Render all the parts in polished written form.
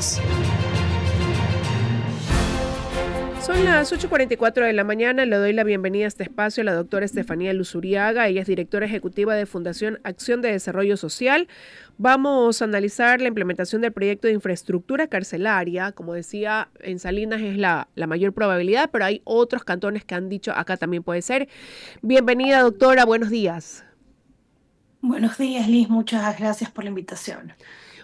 Noticias. Son las 8:44 de la mañana. Le doy la bienvenida a este espacio a la doctora Estefanía Luzuriaga. Ella es directora ejecutiva de Fundación Acción de Desarrollo Social. Vamos a analizar la implementación del proyecto de infraestructura carcelaria. Como decía, en Salinas es la mayor probabilidad, pero hay otros cantones que han dicho acá también puede ser. Bienvenida, doctora. Buenos días. Buenos días, Liz. Muchas gracias por la invitación.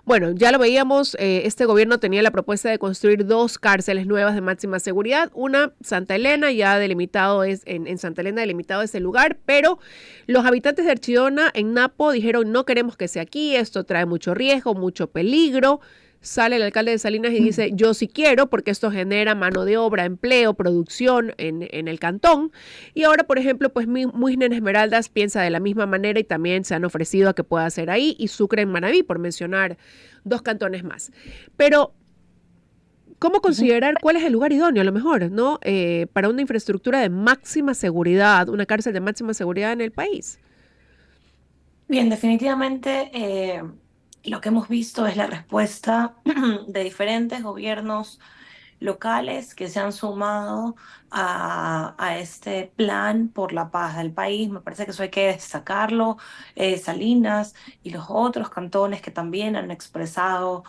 Bueno, ya lo veíamos, este gobierno tenía la propuesta de construir dos cárceles nuevas de máxima seguridad, una Santa Elena, ya delimitado es, en Santa Elena delimitado ese lugar, pero los habitantes de Archidona en Napo dijeron no queremos que sea aquí, esto trae mucho riesgo, mucho peligro. Sale el alcalde de Salinas y dice, yo sí quiero, porque esto genera mano de obra, empleo, producción en el cantón. Y ahora, por ejemplo, pues Muisnen Esmeraldas piensa de la misma manera y también se han ofrecido a que pueda hacer ahí, y Sucre en Manabí, por mencionar dos cantones más. Pero, ¿cómo considerar cuál es el lugar idóneo, a lo mejor, ¿no? Para una infraestructura de máxima seguridad, una cárcel de máxima seguridad en el país? Bien, definitivamente lo que hemos visto es la respuesta de diferentes gobiernos locales que se han sumado a este plan por la paz del país. Me parece que eso hay que destacarlo. Salinas y los otros cantones que también han expresado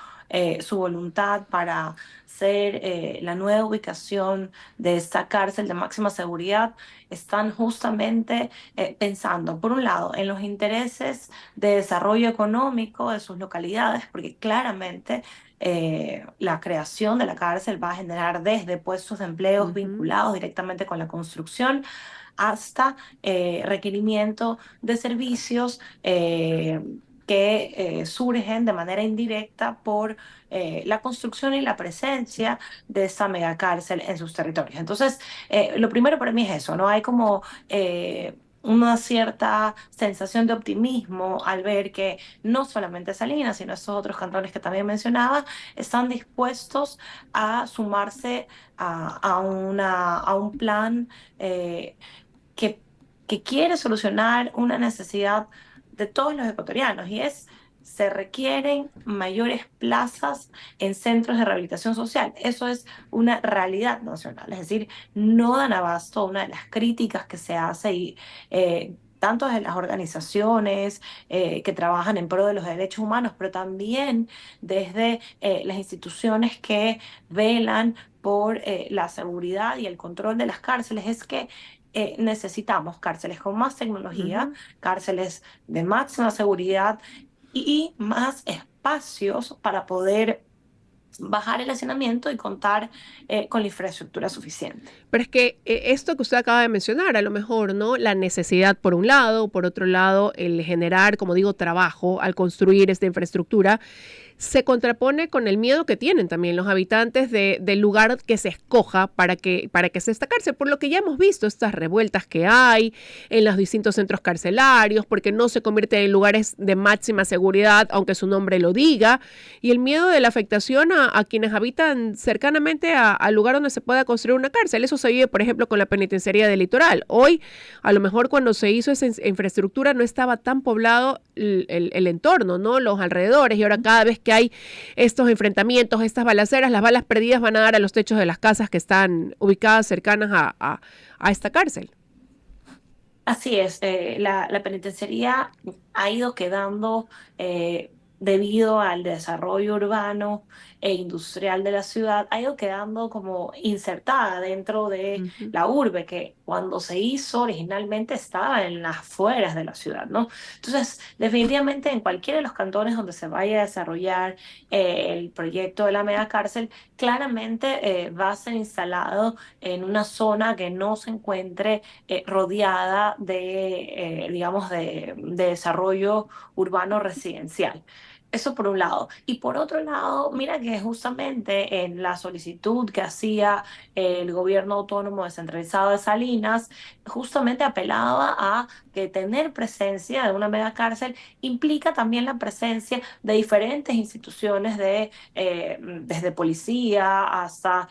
su voluntad para ser la nueva ubicación de esta cárcel de máxima seguridad, están justamente pensando, por un lado, en los intereses de desarrollo económico de sus localidades, porque claramente la creación de la cárcel va a generar desde puestos de empleos Ujú, vinculados directamente con la construcción hasta requerimiento de servicios que surgen de manera indirecta por la construcción y la presencia de esta megacárcel en sus territorios. Entonces, lo primero para mí es eso, ¿no? Hay como una cierta sensación de optimismo al ver que no solamente Salinas, sino estos otros cantones que también mencionaba, están dispuestos a sumarse a un plan que, que quiere solucionar una necesidad de todos los ecuatorianos y es, se requieren mayores plazas en centros de rehabilitación social. Eso es una realidad nacional, es decir, no dan abasto a una de las críticas que se hace y tanto de las organizaciones que trabajan en pro de los derechos humanos, pero también desde las instituciones que velan por la seguridad y el control de las cárceles, es que necesitamos cárceles con más tecnología, ujú. cárceles de máxima seguridad y más espacios para poder bajar el hacinamiento y contar con la infraestructura suficiente. Pero es que esto que usted acaba de mencionar, a lo mejor, ¿no? La necesidad por un lado, por otro lado, el generar, como digo, trabajo al construir esta infraestructura, se contrapone con el miedo que tienen también los habitantes del lugar que se escoja para que se esta cárcel, por lo que ya hemos visto estas revueltas que hay en los distintos centros carcelarios, porque no se convierten en lugares de máxima seguridad, aunque su nombre lo diga, y el miedo de la afectación a quienes habitan cercanamente al lugar donde se pueda construir una cárcel. Eso se vive, por ejemplo, con la penitenciaría del litoral. Hoy, a lo mejor cuando se hizo esa infraestructura no estaba tan poblado el entorno, ¿no? Los alrededores, y ahora cada vez que hay estos enfrentamientos, estas balaceras, las balas perdidas van a dar a los techos de las casas que están ubicadas cercanas a esta cárcel. Así es, la penitenciaría ha ido quedando debido al desarrollo urbano e industrial de la ciudad, ha ido quedando como insertada dentro de Ujú, la urbe que cuando se hizo originalmente estaba en las afueras de la ciudad, ¿no? Entonces, definitivamente en cualquiera de los cantones donde se vaya a desarrollar el proyecto de la megacárcel, claramente va a ser instalado en una zona que no se encuentre rodeada de, digamos, de desarrollo urbano residencial. Eso por un lado. Y por otro lado, mira que justamente en la solicitud que hacía el gobierno autónomo descentralizado de Salinas, justamente apelaba a que tener presencia de una megacárcel implica también la presencia de diferentes instituciones desde policía hasta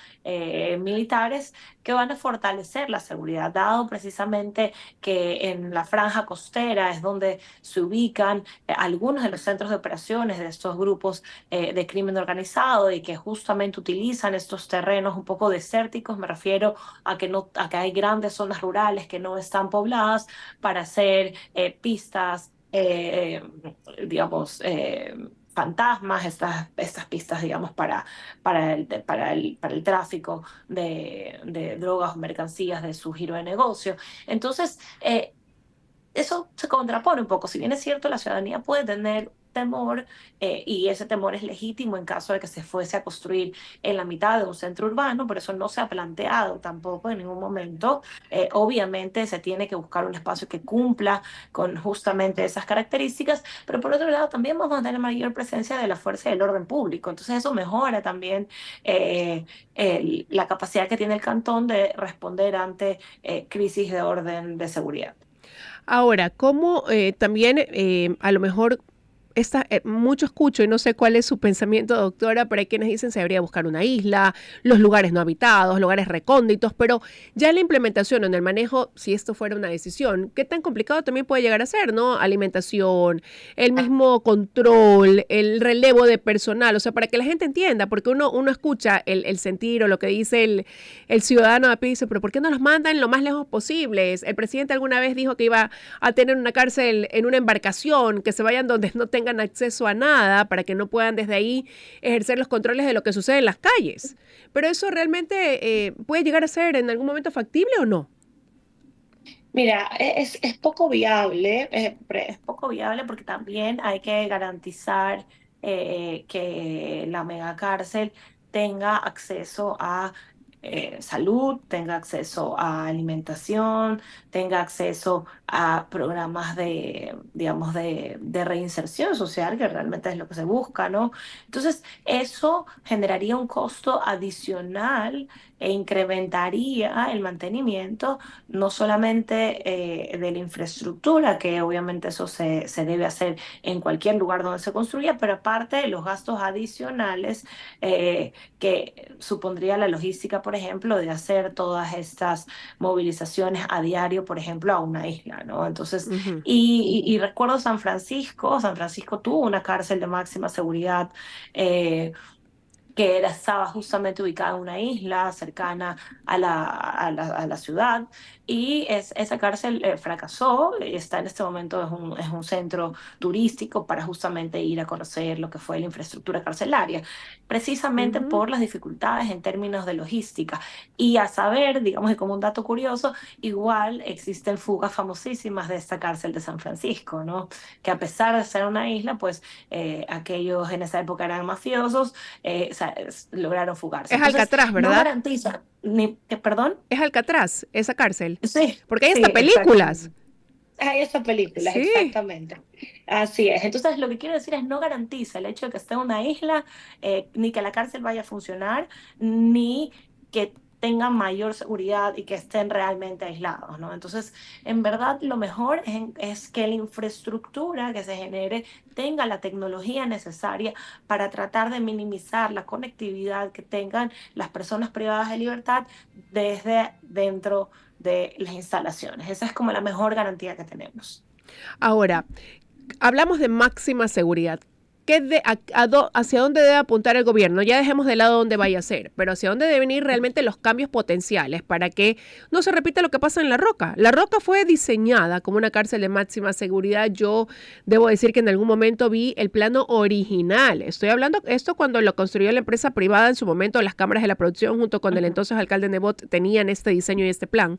militares que van a fortalecer la seguridad, dado precisamente que en la franja costera es donde se ubican algunos de los centros de operaciones operaciones de estos grupos de crimen organizado y que justamente utilizan estos terrenos un poco desérticos, me refiero a que, no, a que hay grandes zonas rurales que no están pobladas para hacer pistas, digamos, fantasmas, estas pistas, digamos, para el tráfico de drogas o mercancías de su giro de negocio. Entonces, eso se contrapone un poco. Si bien es cierto, la ciudadanía puede tener temor y ese temor es legítimo en caso de que se fuese a construir en la mitad de un centro urbano, pero eso no se ha planteado tampoco en ningún momento. Obviamente se tiene que buscar un espacio que cumpla con justamente esas características, pero por otro lado también vamos a tener mayor presencia de la fuerza del orden público. Entonces eso mejora también la capacidad que tiene el cantón de responder ante crisis de orden de seguridad. Ahora, ¿cómo también a lo mejor mucho escucho y no sé cuál es su pensamiento, doctora, pero hay quienes dicen se debería buscar una isla, los lugares no habitados, lugares recónditos, pero ya la implementación o en el manejo, si esto fuera una decisión, ¿qué tan complicado también puede llegar a ser, no? Alimentación, el mismo control, el relevo de personal, o sea, para que la gente entienda, porque uno escucha el sentir o lo que dice el ciudadano a pie y dice, pero ¿por qué no los mandan lo más lejos posible? El presidente alguna vez dijo que iba a tener una cárcel en una embarcación, que se vayan donde no tengan acceso a nada para que no puedan desde ahí ejercer los controles de lo que sucede en las calles. Pero eso realmente puede llegar a ser en algún momento factible o no. Mira, es poco viable, es poco viable porque también hay que garantizar que la megacárcel tenga acceso a salud, tenga acceso a alimentación, tenga acceso a programas de, digamos, de reinserción social, que realmente es lo que se busca, ¿no? Entonces, eso generaría un costo adicional e incrementaría el mantenimiento no solamente de la infraestructura, que obviamente eso se debe hacer en cualquier lugar donde se construya, pero aparte de los gastos adicionales que supondría la logística, por ejemplo, de hacer todas estas movilizaciones a diario, por ejemplo, a una isla, ¿no? Entonces, Ujú, y recuerdo San Francisco tuvo una cárcel de máxima seguridad. Que estaba justamente ubicada en una isla cercana a la ciudad y esa cárcel fracasó, está en este momento, es un centro turístico para justamente ir a conocer lo que fue la infraestructura carcelaria, precisamente ujú. por las dificultades en términos de logística. Y a saber, digamos, y como un dato curioso, igual existen fugas famosísimas de esta cárcel de San Francisco, ¿no? Que a pesar de ser una isla, pues aquellos en esa época eran mafiosos o sea, lograron fugarse. Es Entonces, Alcatraz, no ¿verdad? garantiza ni, perdón. Es Alcatraz, esa cárcel. Sí, Porque hay sí, hasta películas. exactamente. Hay estas películas, Sí. exactamente. Así es. Entonces, lo que quiero decir es no garantiza el hecho de que esté en una isla, ni que la cárcel vaya a funcionar, ni que tengan mayor seguridad y que estén realmente aislados, ¿no? Entonces, en verdad, lo mejor es que la infraestructura que se genere tenga la tecnología necesaria para tratar de minimizar la conectividad que tengan las personas privadas de libertad desde dentro de las instalaciones. Esa es como la mejor garantía que tenemos. Ahora, hablamos de máxima seguridad. ¿Hacia dónde debe apuntar el gobierno? Ya dejemos de lado dónde vaya a ser, pero hacia dónde deben ir realmente los cambios potenciales para que no se repita lo que pasa en La Roca. La Roca fue diseñada como una cárcel de máxima seguridad. Yo debo decir que en algún momento vi el plano original. Estoy hablando esto cuando lo construyó la empresa privada en su momento, las cámaras de la producción junto con el Ujú. entonces alcalde Nebot tenían este diseño y este plan.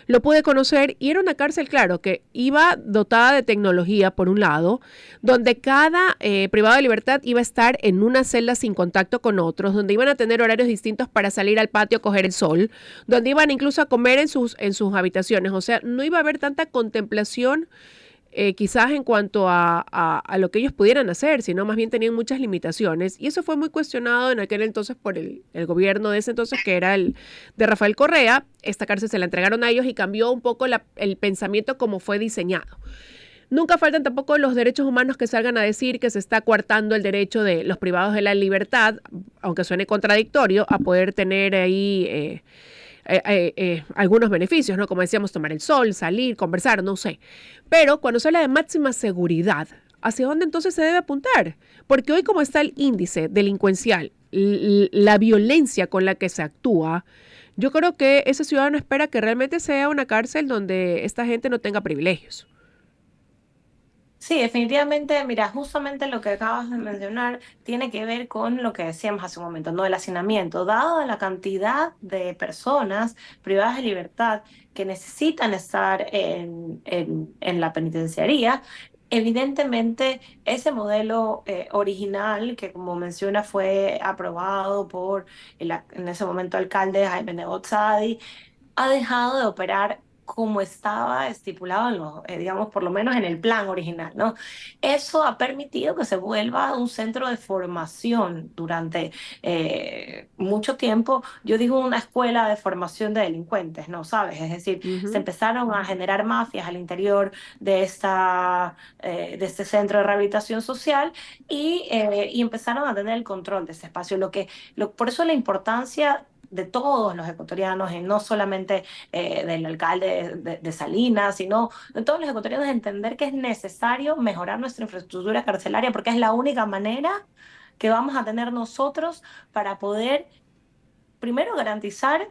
Lo pude conocer y era una cárcel, claro, que iba dotada de tecnología, por un lado, donde cada privado de libertad iba a estar en una celda sin contacto con otros, donde iban a tener horarios distintos para salir al patio a coger el sol, donde iban incluso a comer en sus habitaciones. O sea, no iba a haber tanta contemplación quizás en cuanto a lo que ellos pudieran hacer, sino más bien tenían muchas limitaciones. Y eso fue muy cuestionado en aquel entonces por el gobierno de ese entonces, que era el de Rafael Correa. Esta cárcel se la entregaron a ellos y cambió un poco el pensamiento como fue diseñado. Nunca faltan tampoco los derechos humanos que salgan a decir que se está coartando el derecho de los privados de la libertad, aunque suene contradictorio, a poder tener ahí algunos beneficios, ¿no? Como decíamos, tomar el sol, salir, conversar, no sé. Pero cuando se habla de máxima seguridad, ¿hacia dónde entonces se debe apuntar? Porque hoy como está el índice delincuencial, la violencia con la que se actúa, yo creo que ese ciudadano espera que realmente sea una cárcel donde esta gente no tenga privilegios. Sí, definitivamente, mira, justamente lo que acabas de mencionar tiene que ver con lo que decíamos hace un momento, ¿no? El hacinamiento. Dado la cantidad de personas privadas de libertad que necesitan estar en la penitenciaría, evidentemente ese modelo original, que como menciona fue aprobado por en ese momento alcalde Jaime Nebot Sadi, ha dejado de operar como estaba estipulado en los, digamos, por lo menos en el plan original, ¿no? Eso ha permitido que se vuelva un centro de formación durante mucho tiempo. Yo digo una escuela de formación de delincuentes, ¿no? ¿Sabes? Es decir, se Ujú. empezaron a generar mafias al interior de este centro de rehabilitación social y empezaron a tener el control de ese espacio. Por eso la importancia de todos los ecuatorianos, y no solamente del alcalde de Salinas, sino de todos los ecuatorianos, entender que es necesario mejorar nuestra infraestructura carcelaria porque es la única manera que vamos a tener nosotros para poder, primero, garantizar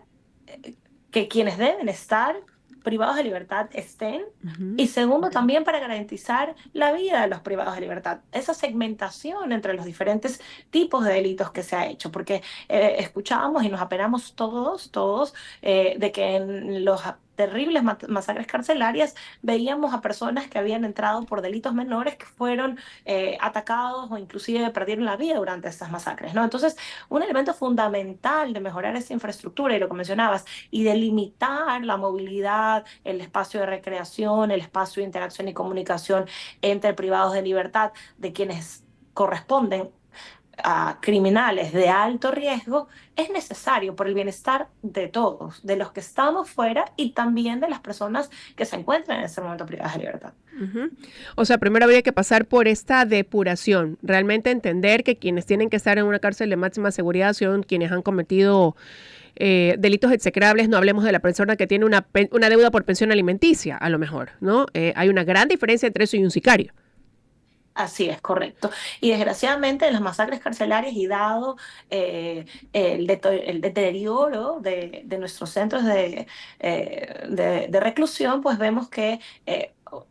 eh, que quienes deben estar privados de libertad estén. Ujú. Y segundo, también para garantizar la vida de los privados de libertad, esa segmentación entre los diferentes tipos de delitos que se ha hecho, porque escuchábamos y nos apenamos todos, de que en los terribles masacres carcelarias veíamos a personas que habían entrado por delitos menores que fueron atacados o inclusive perdieron la vida durante estas masacres, ¿no? Entonces, un elemento fundamental de mejorar esa infraestructura, y lo que mencionabas, y de limitar la movilidad, el espacio de recreación, el espacio de interacción y comunicación entre privados de libertad de quienes corresponden a criminales de alto riesgo, es necesario por el bienestar de todos, de los que estamos fuera y también de las personas que se encuentran en ese momento privadas de libertad. Ujú. O sea, primero habría que pasar por esta depuración, realmente entender que quienes tienen que estar en una cárcel de máxima seguridad son quienes han cometido delitos execrables. No hablemos de la persona que tiene una deuda por pensión alimenticia, a lo mejor, ¿no? Hay una gran diferencia entre eso y un sicario. Así es, correcto. Y desgraciadamente en las masacres carcelarias y dado el deterioro de nuestros centros de reclusión, pues vemos que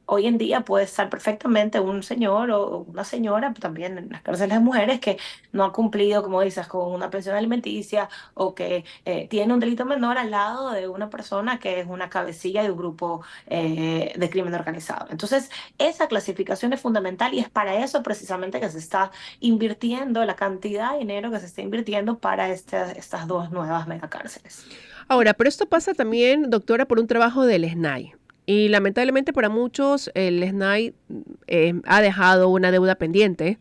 hoy en día puede estar perfectamente un señor o una señora, también en las cárceles de mujeres, que no ha cumplido, como dices, con una pensión alimenticia o que tiene un delito menor al lado de una persona que es una cabecilla de un grupo de crimen organizado. Entonces, esa clasificación es fundamental y es para eso precisamente que se está invirtiendo la cantidad de dinero que se está invirtiendo para estas dos nuevas megacárceles. Ahora, pero esto pasa también, doctora, por un trabajo del SNAI. Y lamentablemente para muchos el SNAI ha dejado una deuda pendiente.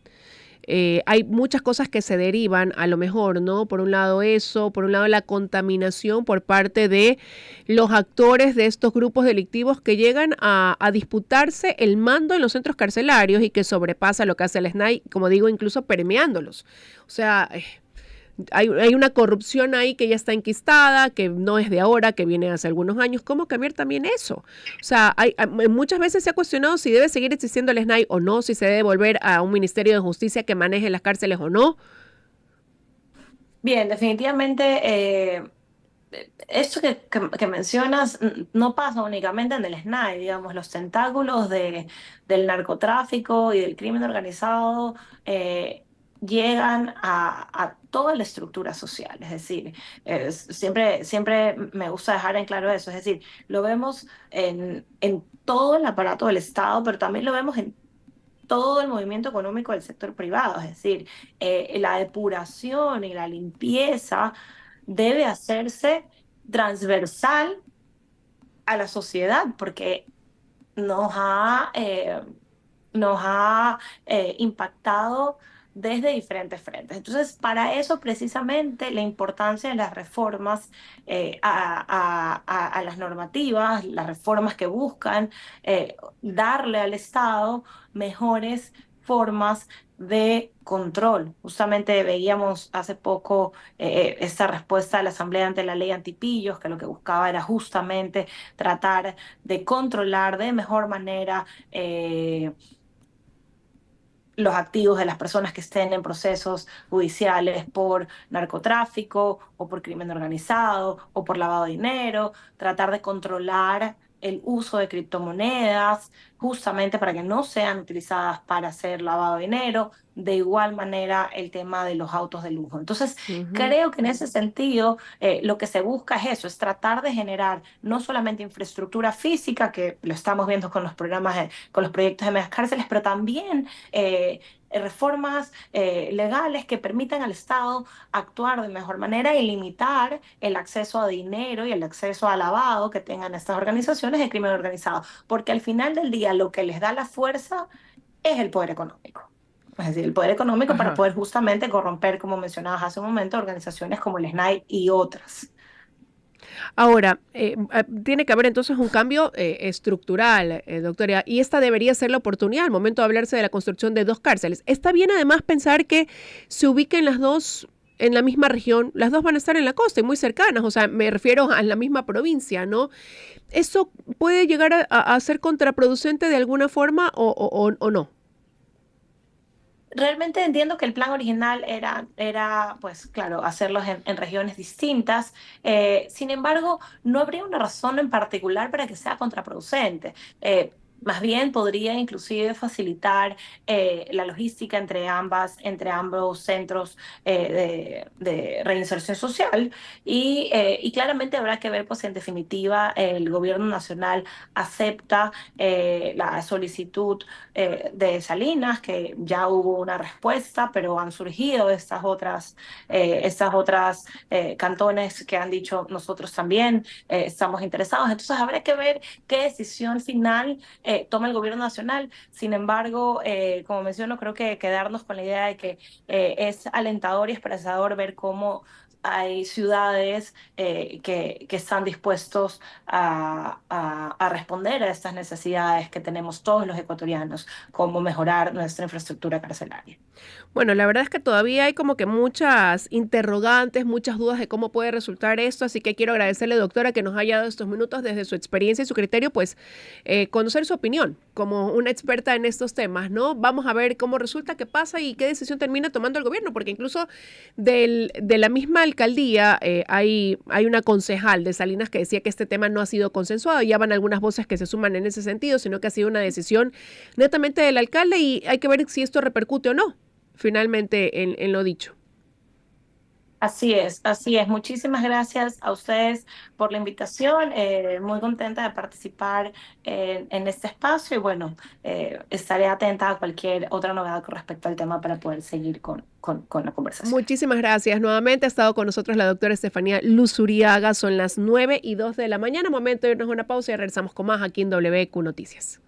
Hay muchas cosas que se derivan a lo mejor, ¿no? Por un lado eso, por un lado la contaminación por parte de los actores de estos grupos delictivos que llegan a disputarse el mando en los centros carcelarios y que sobrepasa lo que hace el SNAI, como digo, incluso permeándolos. O sea, hay una corrupción ahí que ya está enquistada, que no es de ahora, que viene hace algunos años. ¿Cómo cambiar también eso? O sea, muchas veces se ha cuestionado si debe seguir existiendo el SNAI o no, si se debe volver a un Ministerio de Justicia que maneje las cárceles o no. Bien, definitivamente esto que mencionas no pasa únicamente en el SNAI, digamos, los tentáculos del narcotráfico y del crimen organizado llegan a toda la estructura social. Es decir, siempre me gusta dejar en claro eso. Es decir, lo vemos en todo el aparato del Estado, pero también lo vemos en todo el movimiento económico del sector privado. Es decir, la depuración y la limpieza debe hacerse transversal a la sociedad, porque nos ha, eh, nos ha impactado desde diferentes frentes. Entonces, para eso precisamente la importancia de las reformas a las normativas, las reformas que buscan darle al Estado mejores formas de control. Justamente veíamos hace poco esta respuesta de la Asamblea ante la ley antipillos, que lo que buscaba era justamente tratar de controlar de mejor manera los activos de las personas que estén en procesos judiciales por narcotráfico o por crimen organizado o por lavado de dinero, tratar de controlar el uso de criptomonedas justamente para que no sean utilizadas para hacer lavado de dinero, de igual manera el tema de los autos de lujo. Entonces, Ujú. creo que en ese sentido lo que se busca es eso, es tratar de generar no solamente infraestructura física, que lo estamos viendo con los programas, con los proyectos de megas cárceles, pero también reformas legales que permitan al Estado actuar de mejor manera y limitar el acceso a dinero y el acceso a lavado que tengan estas organizaciones de crimen organizado, porque al final del día lo que les da la fuerza es el poder económico. Es decir, el poder económico para Ajá. poder justamente corromper, como mencionabas hace un momento, organizaciones como el SNAI y otras. Ahora, tiene que haber entonces un cambio estructural, doctora, y esta debería ser la oportunidad al momento de hablarse de la construcción de dos cárceles. Está bien además pensar que se ubiquen las dos en la misma región, las dos van a estar en la costa y muy cercanas, o sea, me refiero a la misma provincia, ¿no? ¿Eso puede llegar a ser contraproducente de alguna forma o no? Realmente entiendo que el plan original era pues claro, hacerlos en regiones distintas. Sin embargo, no habría una razón en particular para que sea contraproducente. Más bien podría inclusive facilitar la logística entre ambos centros de reinserción social y claramente habrá que ver pues en definitiva el gobierno nacional acepta la solicitud de Salinas, que ya hubo una respuesta, pero han surgido estas otras cantones que han dicho nosotros también estamos interesados. Entonces habrá que ver qué decisión final toma el gobierno nacional. Sin embargo, como menciono, creo que quedarnos con la idea de que es alentador y esperanzador ver cómo hay ciudades que están dispuestos a responder a estas necesidades que tenemos todos los ecuatorianos, como mejorar nuestra infraestructura carcelaria. Bueno, la verdad es que todavía hay como que muchas interrogantes, muchas dudas de cómo puede resultar esto, así que quiero agradecerle, doctora, que nos haya dado estos minutos desde su experiencia y su criterio, pues conocer su opinión como una experta en estos temas, ¿no? Vamos a ver cómo resulta, qué pasa y qué decisión termina tomando el gobierno, porque incluso de la misma alcaldía hay una concejal de Salinas que decía que este tema no ha sido consensuado, ya van algunas voces que se suman en ese sentido, sino que ha sido una decisión netamente del alcalde y hay que ver si esto repercute o no finalmente en lo dicho. Así es, así es. Muchísimas gracias a ustedes por la invitación. Muy contenta de participar en este espacio y bueno, estaré atenta a cualquier otra novedad con respecto al tema para poder seguir con la conversación. Muchísimas gracias. Nuevamente ha estado con nosotros la doctora Estefanía Luzuriaga. Son las 9:02 de la mañana. Momento de irnos a una pausa y regresamos con más aquí en WQ Noticias.